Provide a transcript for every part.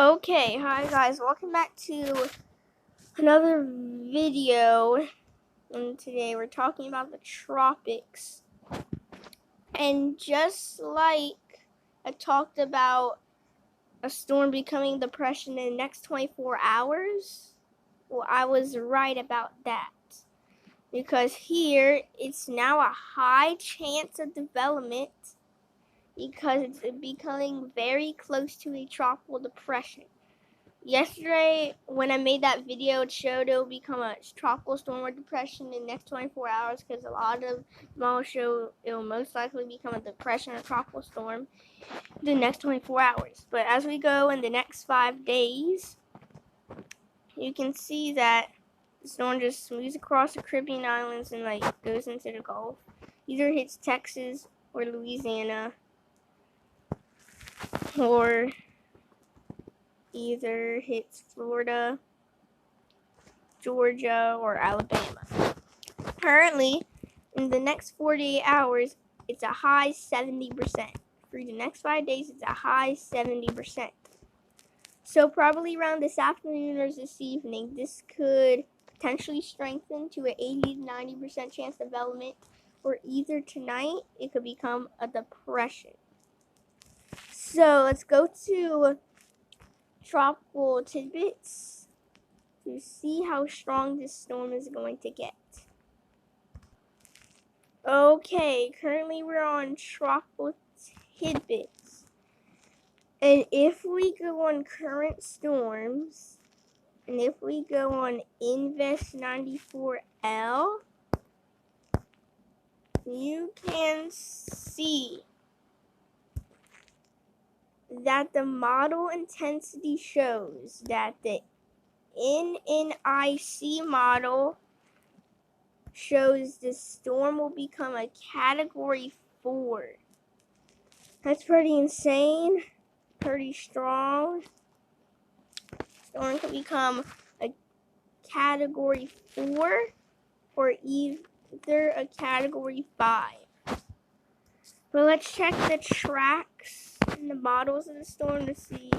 Okay, hi guys, welcome back to another video, and today we're talking about the tropics. And just like I talked about a storm becoming a depression in the next 24 hours, well, I was right about that. Because here, it's now a high chance of development because it's becoming very close to a tropical depression. Yesterday, when I made that video, it showed it will become a tropical storm or depression in the next 24 hours because a lot of models show it will most likely become a depression or tropical storm in the next 24 hours. But as we go in the next 5 days, you can see that the storm just moves across the Caribbean islands and goes into the Gulf. Either hits Texas or Louisiana, or either hits Florida, Georgia, or Alabama. Currently, in the next 48 hours, it's a high 70%. For the next 5 days, it's a high 70%. So probably around this afternoon or this evening, this could potentially strengthen to an 80 to 90% chance of development, or either tonight, it could become a depression. So let's go to tropical tidbits to see how strong this storm is going to get. Okay, currently we're on tropical tidbits. And if we go on current storms, and if we go on Invest 94L, you can see that the model intensity shows that the NNIC model shows the storm will become a Category 4. That's pretty insane, pretty strong. Storm could become a Category 4 or either a Category 5. But let's check the tracks and the models of the storm to see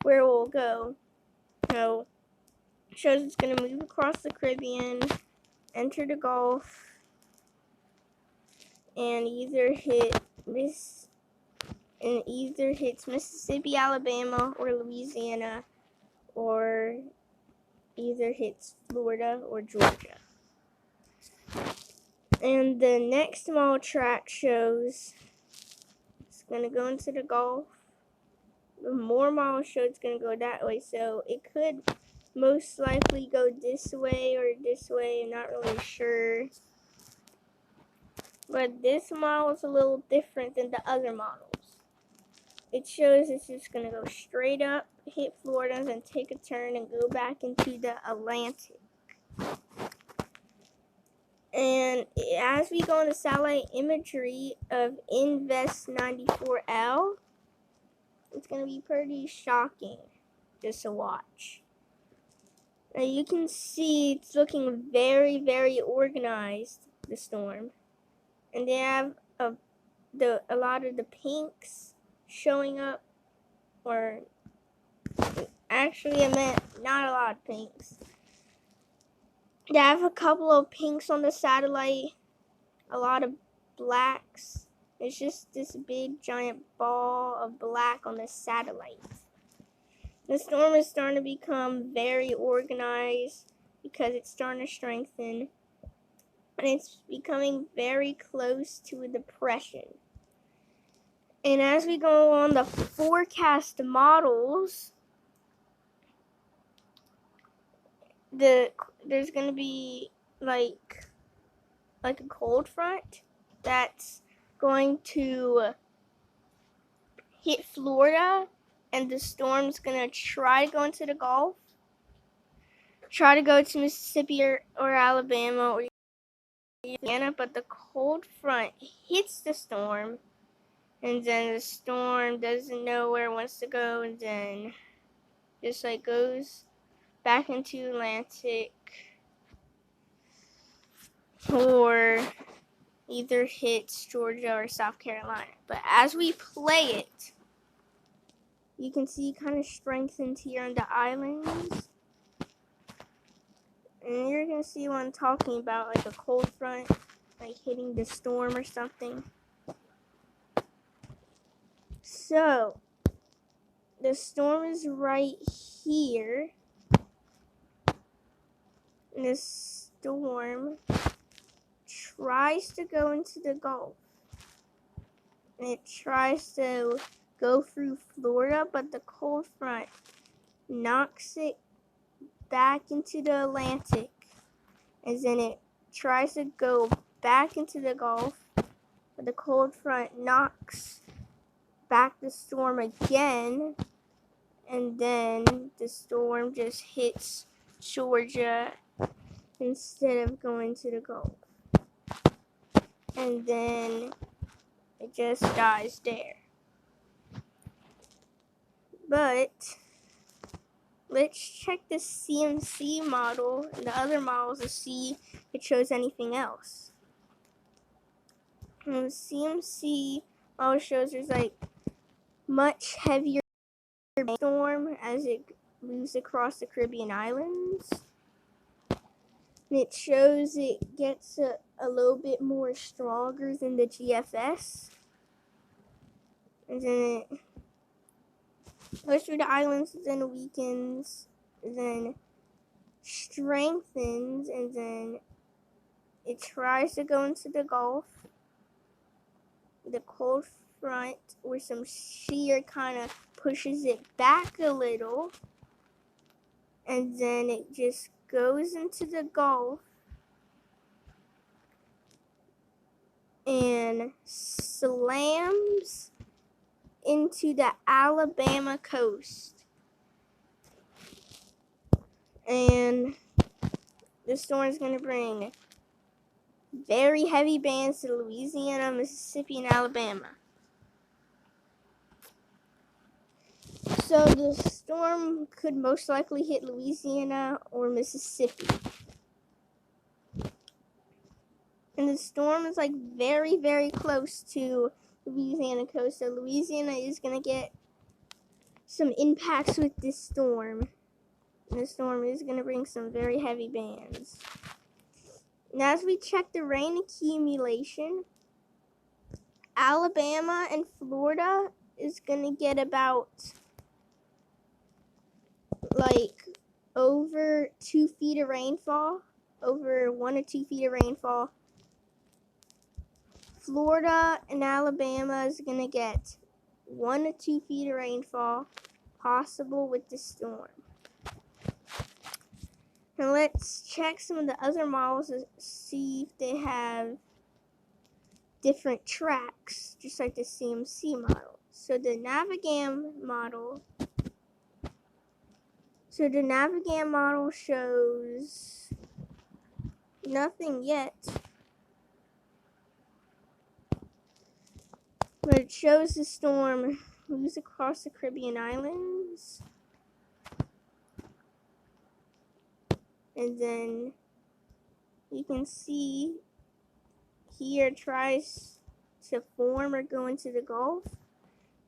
where it will go. So, it shows it's going to move across the Caribbean, enter the Gulf, and either hits Mississippi, Alabama, or Louisiana, or either hits Florida or Georgia. And the next small track shows it's going to go into the Gulf. The more models show it's going to go that way, so it could most likely go this way or this way. I'm not really sure. But this model is a little different than the other models. It shows it's just going to go straight up, hit Florida, then take a turn and go back into the Atlantic. And as we go into satellite imagery of Invest 94L, it's going to be pretty shocking just to watch. Now you can see it's looking very, very organized, the storm. And they have a lot of the pinks showing up, or actually I meant not a lot of pinks. They have a couple of pinks on the satellite, a lot of blacks. It's just this big giant ball of black on the satellite. The storm is starting to become very organized because it's starting to strengthen, and it's becoming very close to a depression. And as we go on the forecast models, there's going to be like a cold front that's going to hit Florida, and the storm's going to try to go into the Gulf, try to go to Mississippi or Alabama or Louisiana, but the cold front hits the storm, and then the storm doesn't know where it wants to go, and then just goes back into Atlantic, or either hits Georgia or South Carolina. But as we play it, you can see kind of strengthens here on the islands. And you're going to see what I'm talking about, like a cold front, like hitting the storm or something. So, the storm is right here. And the storm tries to go into the Gulf. And it tries to go through Florida, but the cold front knocks it back into the Atlantic. And then it tries to go back into the Gulf, but the cold front knocks back the storm again, and then the storm just hits Georgia instead of going to the Gulf. And then it just dies there. But let's check the CMC model and the other models to see if it shows anything else. And the CMC model shows there's like much heavier storm as it moves across the Caribbean islands. And it shows it gets a little bit more stronger than the GFS. And then it goes through the islands, then weakens, then strengthens, and then it tries to go into the Gulf. The cold front with some shear kind of pushes it back a little, and then it just goes into the Gulf and slams into the Alabama coast. And the storm is going to bring very heavy bands to Louisiana, Mississippi, and Alabama. So the storm could most likely hit Louisiana or Mississippi. And the storm is like very, very close to Louisiana coast. So Louisiana is going to get some impacts with this storm. And the storm is going to bring some very heavy bands. Now as we check the rain accumulation, Alabama and Florida is going to get about like over 2 feet of rainfall, over 1 or 2 feet of rainfall. Florida and Alabama is going to get 1 to 2 feet of rainfall possible with the storm. Now let's check some of the other models to see if they have different tracks, just like the CMC model. So the Navigam model shows nothing yet, but it shows the storm moves across the Caribbean islands, and then you can see here it tries to form or go into the Gulf.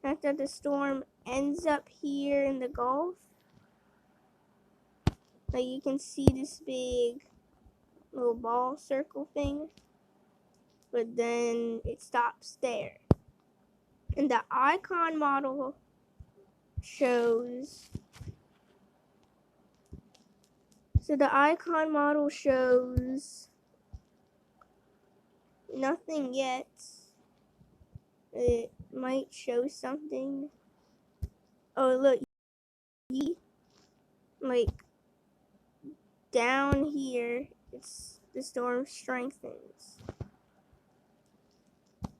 After the storm ends up here in the Gulf, like you can see this big little ball circle thing, but then it stops there. And the Icon model shows, nothing yet. It might show something. Oh look, like down here, the storm strengthens.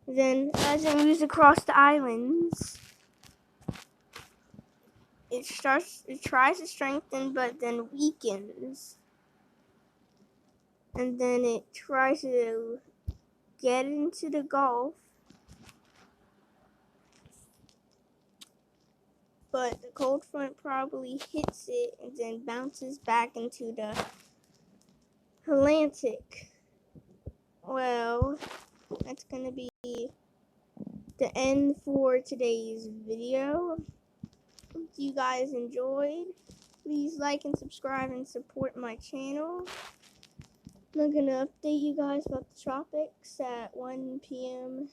Then as it moves across the islands, it tries to strengthen, but then weakens. And then it tries to get into the Gulf, but the cold front probably hits it and then bounces back into the Atlantic. Well, that's going to be the end for today's video. you guys enjoyed. Please like and subscribe and support my channel. I'm going to update you guys about the tropics at 1 p.m.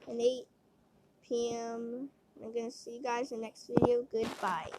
and 8 p.m. I'm going to see you guys in the next video. Goodbye.